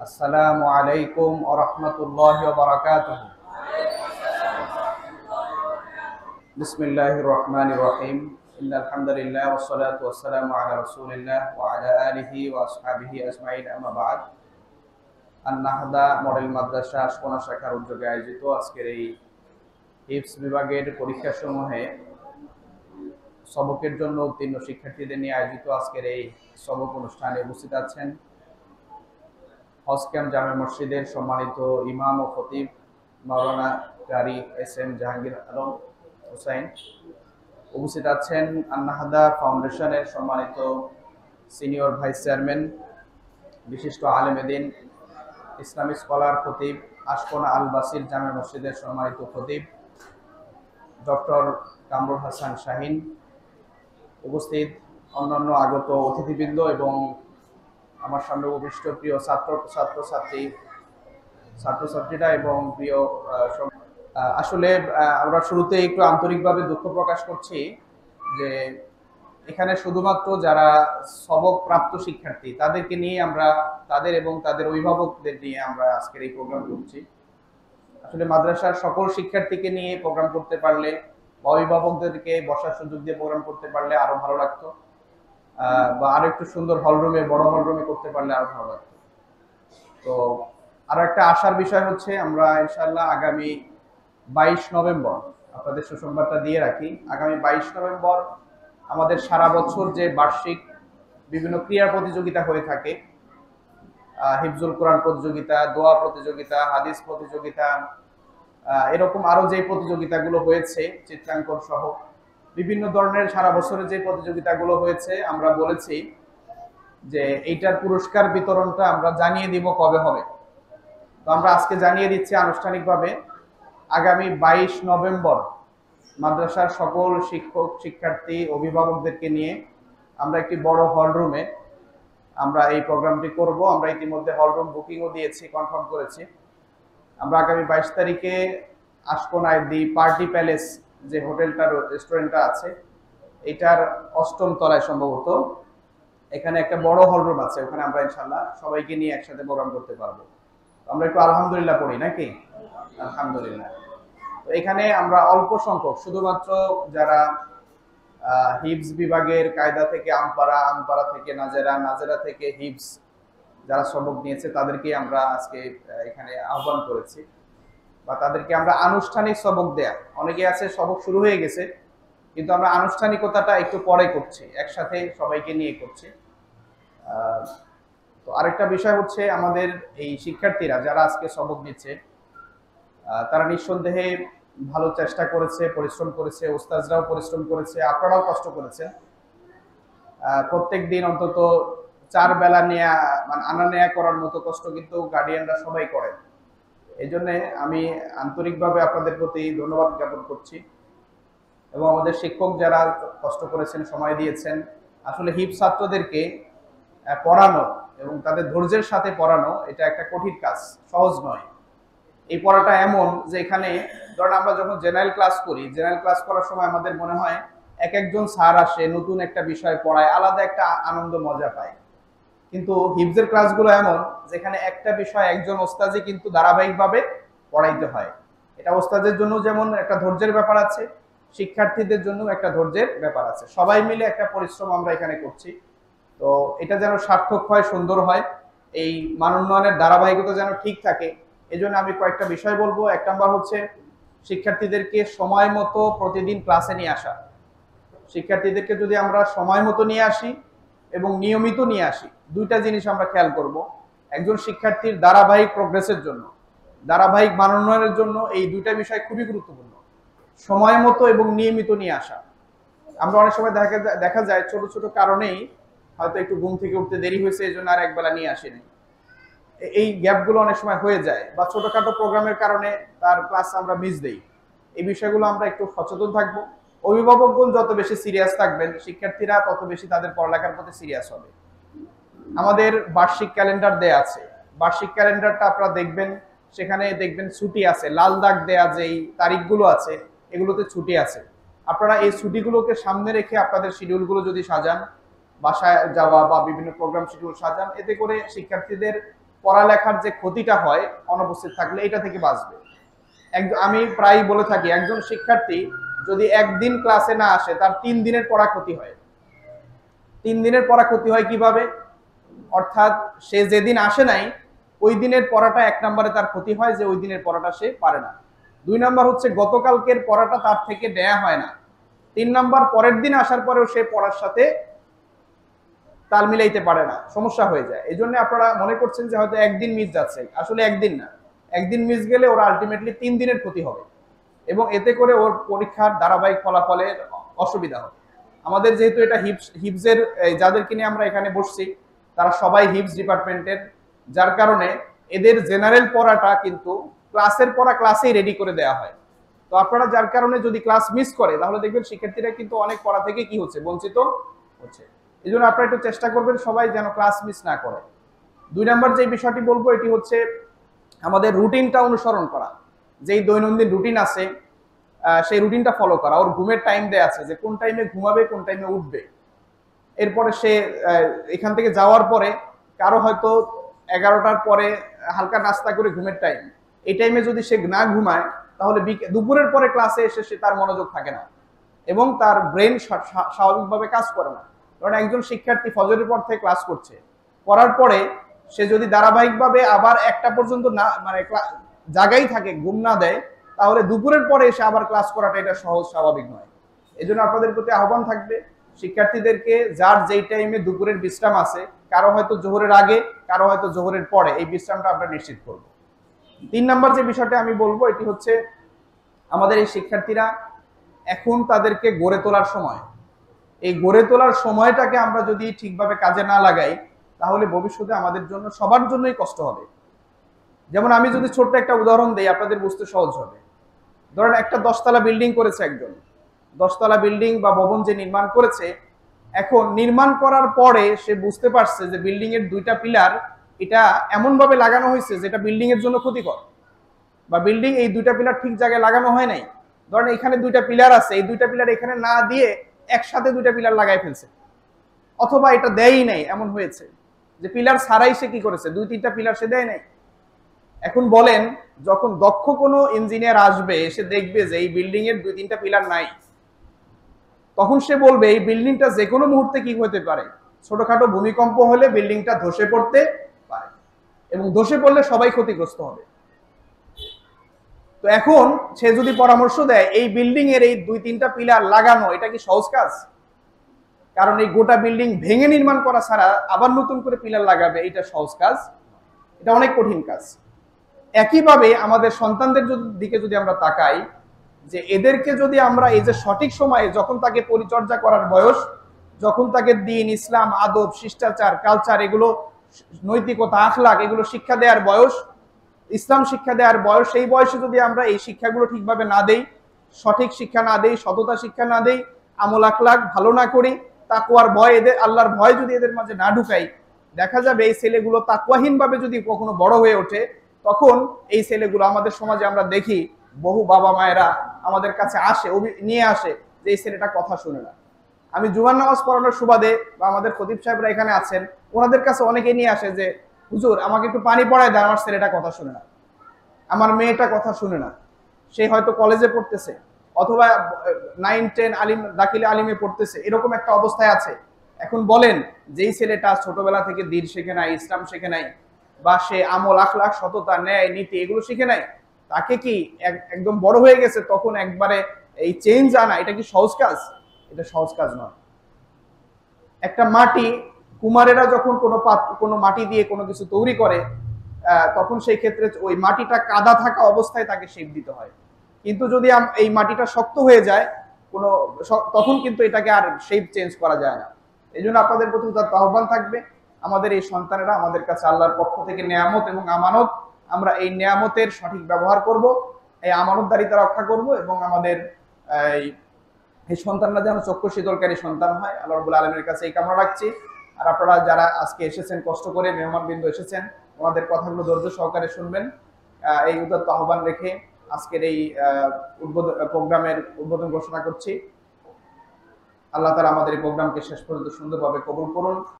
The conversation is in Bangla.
আসসালামু আলাইকুম ওয়া রাহমাতুল্লাহি ওয়া বারাকাতুহু। বিসমিল্লাহির রহমানির রহিম। ইন্নাল হামদুলিল্লাহ ওয়াস সালাতু ওয়াস সালামু আলা রাসূলিল্লাহ ওয়া আলা আলিহি ওয়া আসহাবিহি আজমাইন, আম্মা বা'দ। আন-নাহদা মডেল মাদ্রাসা আশকোনা শাখার উদ্যোগে আয়োজিত আজকের এই হিফজ বিভাগের পরীক্ষাসমূহে সবকের জন্য উত্তীর্ণ শিক্ষার্থীদের নিয়ে আয়োজিত আজকের এই সবক অনুষ্ঠানে উপস্থিত আছেন হজ ক্যাম্প জামে মসজিদের সম্মানিত ইমাম ও খতিব মাওলানা কারি এস.এম. জাহাঙ্গীর আলম হুসাইন। উপস্থিত আছেন আন-নাহদা ফাউন্ডেশনের সম্মানিত সিনিয়র ভাইস চেয়ারম্যান, বিশিষ্ট আলেম দ্বীন, ইসলামিক স্কলার, খতিব আশকোনা আল বাসির জামে মসজিদের সম্মানিত খতিব ডক্টর কামরুল হাসান শাহিন। উপস্থিত অন্যান্য আগত অতিথিবৃন্দ এবং আমার সামনে উপবিষ্ট প্রিয় ছাত্রছাত্রীরা এবং প্রিয় আসলে আমরা শুরুতে একটু আন্তরিকভাবে দুঃখ প্রকাশ করছি যে এখানে শুধুমাত্র যারা সবক প্রাপ্ত শিক্ষার্থী তাদেরকে নিয়ে আমরা তাদের এবং তাদের অভিভাবকদের নিয়ে আমরা আজকের এই প্রোগ্রাম করছি। আসলে মাদ্রাসার সকল শিক্ষার্থীকে নিয়ে প্রোগ্রাম করতে পারলে, অভিভাবকদেরকে বসার সুযোগ দিয়ে প্রোগ্রাম করতে পারলে আরো ভালো লাগতো, বা আরো একটু সুন্দর হলরুমে, বড় হলরুমে করতে পারলে আরো ভালো লাগতো। তো আরো একটা আশার বিষয় হচ্ছে আমরা ইনশাআল্লাহ আগামী 22 নভেম্বর, আপনাদের সুসংবাদটা দিয়ে রাখি, আগামী 22 নভেম্বর আমাদের সারা বছর যে বার্ষিক বিভিন্ন ক্রীড়া প্রতিযোগিতা হয়ে থাকে, হিফজুল কোরআন প্রতিযোগিতা, দোয়া প্রতিযোগিতা, হাদিস প্রতিযোগিতা, এরকম আরো যে প্রতিযোগিতাগুলো হয়েছে চিত্রাঙ্কন সহ বিভিন্ন ধরনের সারা বছরের যে প্রতিযোগিতাগুলো হয়েছে, আমরা বলেছি যে এইটার পুরস্কার বিতরণটা আমরা জানিয়ে দিব কবে হবে। তো আমরা আজকে জানিয়ে দিচ্ছি আনুষ্ঠানিকভাবে, আগামী 22 নভেম্বর মাদ্রাসার সকল শিক্ষক, শিক্ষার্থী, অভিভাবকদেরকে নিয়ে আমরা একটি বড় হলরুমে আমরা এই প্রোগ্রামটি করব। আমরা ইতিমধ্যে হলরুম বুকিংও দিয়েছি, কনফার্ম করেছি। আমরা আগামী 22 তারিখে আশকোনায় দি পার্টি প্যালেস যে হোটেলটা, রেস্টুরেন্টটা আছে, এটার 8ম তলায় সম্ভবত এখানে একটা বড় হলরুম আছে, ওখানে আমরা ইনশাআল্লাহ সবাইকে নিয়ে একসাথে প্রোগ্রাম করতে পারবো। আমরা একটু আলহামদুলিল্লাহ পড়ি নাকি? আলহামদুলিল্লাহ। তো এখানে আমরা অল্প সংখ্যক, শুধুমাত্র যারা হিফজ বিভাগের কায়দা থেকে আমপারা, আমপারা থেকে নাজেরা, নাজেরা থেকে হিফজ যারা সবক নিয়েছে তাদেরকে আমরা আজকে এখানে আহ্বান করেছি, বা তাদেরকে আমরা আনুষ্ঠানিক সবক দেয়া। অনেকে আছে সবক শুরু হয়ে গেছে কিন্তু আমরা আনুষ্ঠানিকতাটা একটু পরে করছি, একসাথে সবাইকে নিয়ে করছি। তো আরেকটা বিষয় হচ্ছে, আমাদের এই শিক্ষার্থীরা যারা আজকে সবক নিচ্ছে তারা নিঃসন্দেহে ভালো চেষ্টা করেছে, পরিশ্রম করেছে, ওস্তাদরাও পরিশ্রম করেছে, আপনারাও কষ্ট করেছেন। প্রত্যেক দিন অন্তত 4 বেলা নেয়া, মানে আনা নেয়া করার মতো কষ্ট কিন্তু গার্ডিয়ানরা সবাই করে। এই জন্য আমি আন্তরিকভাবে আপনাদের প্রতি ধন্যবাদ জ্ঞাপন করছি। এবং আমাদের শিক্ষক যারা কষ্ট করেছেন, সময় দিয়েছেন, আসলে হিফজ ছাত্রদেরকে পড়ানো এবং তাদের ধৈর্যের সাথে পড়ানো এটা একটা কঠিন কাজ, সহজ নয়। এই পড়াটা এমন যে এখানে ধরেন আমরা যখন জেনারেল ক্লাস করি, জেনারেল ক্লাস করার সময় আমাদের মনে হয় এক একজন স্যার আসে, নতুন একটা বিষয় পড়ায়, আলাদা একটা আনন্দ মজা পায়। কিন্তু হিফজের ক্লাসগুলো এমন যেখানে একটা বিষয় একজন ওস্তাদই কিন্তু ধারাবাহিকভাবে পড়াইতে হয়। এটা ওস্তাদের জন্য যেমন একটা ধৈর্যের ব্যাপার আছে, শিক্ষার্থীদের জন্য একটা ধৈর্যের ব্যাপার আছে। সবাই মিলে একটা পরিশ্রম আমরা এখানে করছি। তো এটা যেন সার্থক হয়, সুন্দর হয়, এই মান উন্নয়নের ধারাবাহিকতা যেন ঠিক থাকে, এই জন্য আমি কয়েকটা বিষয় বলবো। 1 নম্বর হচ্ছে শিক্ষার্থীদেরকে সময় মতো প্রতিদিন ক্লাসে নিয়ে আসা। শিক্ষার্থীদেরকে যদি আমরা সময় মতো নিয়ে আসি এবং নিয়মিত নিয়ে আসি, দুইটা জিনিস আমরা খেয়াল করব। একজন শিক্ষার্থীর ধারাবাহিক প্রোগ্রেসের জন্য, ধারাবাহিক মান উন্নয়নের জন্য এই দুইটা বিষয় খুবই গুরুত্বপূর্ণ, সময় মতো এবং নিয়মিত নিয়ে আসা। আমরা অনেক সময় দেখা যায় ছোট ছোট কারণেই হয়তো একটু ঘুম থেকে উঠতে দেরি হয়েছে, এই জন্য আর একবেলা নিয়ে আসেনি, এই গ্যাপগুলো অনেক সময় হয়ে যায়, বা ছোটখাটো প্রোগ্রামের কারণে তার ক্লাস আমরা মিস দেই। এই বিষয়গুলো আমরা একটু সচেতন থাকবো। অভিভাবকগণ যত বেশি সিরিয়াস থাকবেন, শিক্ষার্থীরা তত বেশি তাদের পড়ালেখার প্রতি সিরিয়াস হবে। আমাদের বার্ষিক ক্যালেন্ডার দেয়া আছে, বার্ষিক ক্যালেন্ডারটা আপনারা দেখবেন, সেখানে দেখবেন ছুটি আছে, লাল দাগ দেয়া যেই তারিখগুলো আছে এগুলোতে ছুটি আছে। আপনারা এই ছুটিগুলোকে সামনে রেখে আপনাদের শিডিউলগুলো যদি সাজান, বাসায় যাওয়া বা বিভিন্ন প্রোগ্রাম শিডিউল সাজান, এতে করে শিক্ষার্থীদের পড়ালেখার যে ক্ষতিটা হয় অনুপস্থিত থাকলে, এটা থেকে বাঁচবে। আমি প্রায় বলে থাকি, একজন শিক্ষার্থী যদি একদিন ক্লাসে না আসে তার 3 দিনের পড়া ক্ষতি হয়। 3 দিনের পড়া ক্ষতি হয় কিভাবে? অর্থাৎ সে যেদিন আসে নাই ওই দিনের পড়াটা 1 নম্বরে তার ক্ষতি হয়, যে ওই দিনের পড়াটা সে পারে না। 2 নম্বর হচ্ছে গতকালকের পড়াটা তার থেকে নেওয়া হয় না। 3 নম্বর পরের দিন আসার পরেও সে পড়ার সাথে তাল মিলাইতে পারে না, সমস্যা হয়ে যায়। এই জন্য আপনারা মনে করছেন যে হয়তো একদিন মিস যাচ্ছে, আসলে একদিন না, একদিন মিস গেলে ওর আলটিমেটলি 3 দিনের ক্ষতি হবে এবং এতে করে ওর পরীক্ষার ধারাবাহিক ফলাফলের অসুবিধা হবে। আমাদের যেহেতু এটা হিপসের যাদেরকে নিয়ে আমরা এখানে বসছি তারা সবাই হিপস ডিপার্টমেন্টের, যার কারণে এদের জেনারেল পড়াটা কিন্তু ক্লাসের পড়া ক্লাসেই রেডি করে দেওয়া হয়। তো আপনারা যার কারণে যদি ক্লাস মিস করে তাহলে দেখবেন শিক্ষার্থীরা কিন্তু অনেক পড়া থেকে কি হচ্ছে, বঞ্চিত হচ্ছে। এই জন্য আপনারা একটু চেষ্টা করবেন সবাই যেন ক্লাস মিস না করে। 2 নম্বর যে বিষয়টি বলবো এটি হচ্ছে আমাদের রুটিনটা অনুসরণ করা। যেই দৈনন্দিন রুটিন আছে সেই রুটিনটা ফলো করা। ওর ঘুমের টাইম দেয়া আছে যে কোন টাইমে ঘুমাবে, কোন টাইমে উঠবে। এরপরে সে এখান থেকে যাওয়ার পরে কারো হয়তো 11টার পরে হালকা নাস্তা করে ঘুমের টাইম, এই টাইমে যদি সে না ঘুমায় তাহলে দুপুরের পরে ক্লাসে এসে সে তার মনোযোগ থাকে না এবং তার ব্রেন স্বাভাবিকভাবে কাজ করে না। কারণ একজন শিক্ষার্থী ফজরের পর থেকে ক্লাস করছে, করার পরে সে যদি ধারাবাহিকভাবে আবার 1টা পর্যন্ত না মানে জায়গায় থাকে, ঘুম না দেয়, তাহলে দুপুরের পরে এসে আবার ক্লাস করাটা এটা সহজ স্বাভাবিক নয়। এই জন্য আপনাদের প্রতি আহ্বান থাকবে শিক্ষার্থীদেরকে যার যেই টাইমে দুপুরের বিশ্রাম আছে, কারো হয়তো জোহরের আগে, কারো হয়তো জোহরের পরে, এই বিশ্রামটা আমরা নিশ্চিত করব। 3 নম্বর যে বিষয়টা আমি বলবো এটি হচ্ছে আমাদের এই শিক্ষার্থীরা এখন তাদেরকে গড়ে তোলার সময়। এই গড়ে তোলার সময়টাকে আমরা যদি ঠিকভাবে কাজে না লাগাই তাহলে ভবিষ্যতে আমাদের জন্য সবার জন্যই কষ্ট হবে। যেমন আমি যদি ছোট্ট একটা উদাহরণ দেই আপনাদের বুঝতে সহজ হবে। ধরেন একটা 10তলা বিল্ডিং করেছে একজন, 10তলা বিল্ডিং বা ভবন যে নির্মাণ করেছে, এখন নির্মাণ করার পরে সে বুঝতে পারছে যে বিল্ডিং এর 2টা পিলার এটা এমন ভাবে লাগানো হয়েছে যেটা বিল্ডিং এর জন্য ক্ষতিকর, বা বিল্ডিং এই 2টা পিলার ঠিক জায়গায় লাগানো হয় নাই। ধরেন এখানে 2টা পিলার আছে, এই 2টা পিলার এখানে না দিয়ে একসাথে 2টা পিলার লাগাই ফেলছে, অথবা এটা দেয়ই নাই, এমন হয়েছে যে পিলার ছাড়াই সে কি করেছে 2-3টা পিলার সে দেয় নাই। এখন বলেন যখন দক্ষ কোনো ইঞ্জিনিয়ার আসবে এসে দেখবে যে এই বিল্ডিং এর 2-3টা পিলার নাই, তখন সে বলবে এই বিল্ডিংটা যে কোনো মুহূর্তে কি হতে পারে, ছোটখাটো ভূমিকম্প হলে বিল্ডিংটা ধসে পড়তে পারে এবং ধসে পড়লে সবাই ক্ষতিগ্রস্ত হবে। তো এখন সে যদি পরামর্শ দেয় এই বিল্ডিং এর এই 2-3টা পিলার লাগানো, এটা কি সহজ কাজ? কারণ এই গোটা বিল্ডিং ভেঙে নির্মাণ করা ছাড়া আবার নতুন করে পিলার লাগাবে, এটা সহজ কাজ, এটা অনেক কঠিন কাজ। একইভাবে আমাদের সন্তানদের দিকে যদি আমরা তাকাই, যে এদেরকে যদি আমরা এই যে সঠিক সময়ে যখন তাকে পরিচর্যা করার বয়স, যখন তাকে দ্বীন, ইসলাম, আদব, শিষ্টাচার, কালচার, এগুলো নৈতিকতা, আখলাক, এগুলো শিক্ষা দেওয়ার বয়স, ইসলাম শিক্ষা দেওয়ার বয়স, সেই বয়সে যদি আমরা এই শিক্ষাগুলো ঠিকভাবে না দেই, সঠিক শিক্ষা না দেই, সততা শিক্ষা না দেই, আমল আখলাক ভালো না করি, তাকওয়ার ভয়, এদের আল্লাহর ভয় যদি এদের মাঝে না ঢুকাই, দেখা যাবে এই ছেলেগুলো তাকওয়াহীন ভাবে যদি কখনো বড় হয়ে ওঠে, তখন এই ছেলেগুলো আমাদের সমাজে আমরা দেখি বহু বাবা মায়েরা আমাদের কাছে আসে, নিয়ে আসে যে এই ছেলেটা কথা শুনে না। আমি জুমার নামাজ পড়ানোর সুবাদে বা আমাদের খতিব সাহেবরা এখানে আছেন, ওনাদের কাছে অনেকে নিয়ে আসে যে হুজুর আমাকে একটু পানি পড়ায় দেন, আমার ছেলেটা কথা শুনে না, আমার মেয়েটা কথা শুনে না। সে হয়তো কলেজে পড়তেছে অথবা 9-10 আলিম দাখিলে আলিমে পড়তেছে, এরকম একটা অবস্থায় আছে। এখন বলেন যেই ছেলেটা ছোটবেলা থেকে দ্বীন শেখে নাই, ইসলাম শেখে নাই, বা সে আমল আখলাক, সততা, ন্যায়, নীতি এগুলো শিখে নাই, তাকে কি একদম বড় হয়ে গেছে তখন একবারে এই চেঞ্জ আনা, এটা কি সহজ কাজ? এটা সহজ কাজ নয়। একটা মাটি, কুমারেরা যখন কোনো মাটি দিয়ে কোনো কিছু তৈরি করে, তখন সেই ক্ষেত্রে ওই মাটিটা কাদা থাকা অবস্থায় তাকে শেপ দিতে হয়। কিন্তু যদি এই মাটিটা শক্ত হয়ে যায় তখন কিন্তু এটাকে আর শেপ চেঞ্জ করা যায় না। এই জন্য আপনাদের প্রতি আহ্বান থাকবে, আমাদের এই সন্তানেরা আমাদের কাছে আল্লাহর পক্ষ থেকে নেয়ামত এবং আমানত, আমরা এই নেয়ামতের সঠিক ব্যবহার করব, এই আমানতদারিতা রক্ষা করব এবং আমাদের এই সন্তানরা যেন চক্ষু শীতলকারী সন্তান হয়, আল্লাহ রাব্বুল আলামিনের কাছে এই কামনা রাখছি। আর আপনারা যারা আজকে এসেছেন, কষ্ট করে মেহমানবৃন্দ এসেছেন, ওনাদের কথাগুলো ধৈর্য সহকারে শুনবেন, এই উদাত্ত আহ্বান রেখে আজকের এই প্রোগ্রামের উদ্বোধন ঘোষণা করছি। আল্লাহ তাআলা আমাদের এই প্রোগ্রামকে শেষ পর্যন্ত সুন্দরভাবে কবুল করুন।